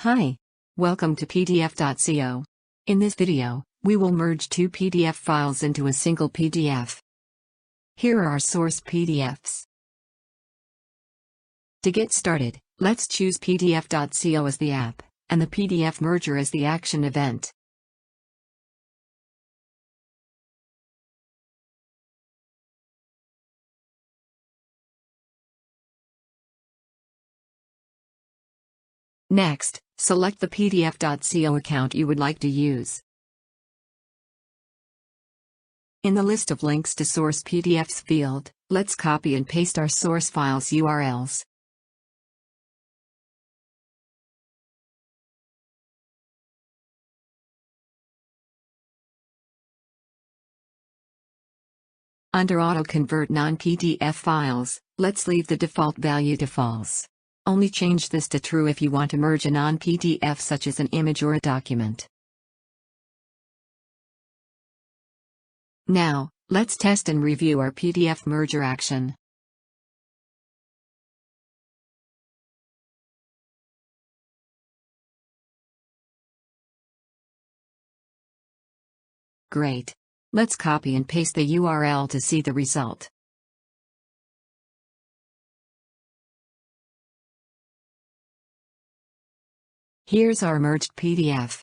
Hi. Welcome to PDF.co. In this video, we will merge two PDF files into a single PDF. Here are our source PDFs. To get started, let's choose PDF.co as the app, and the PDF merger as the action event. Next, select the PDF.co account you would like to use. In the list of links to source PDFs field, let's copy and paste our source files URLs. Under Auto-Convert Non-PDF Files, let's leave the default value to false. Only change this to true if you want to merge a non-PDF such as an image or a document. Now, let's test and review our PDF merger action. Great. Let's copy and paste the URL to see the result. Here's our merged PDF.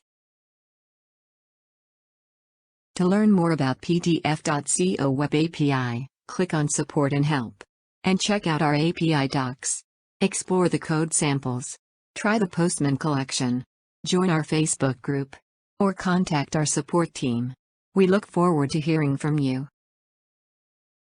To learn more about PDF.co Web API, click on Support and Help. And check out our API docs. Explore the code samples. Try the Postman collection. Join our Facebook group. Or contact our support team. We look forward to hearing from you.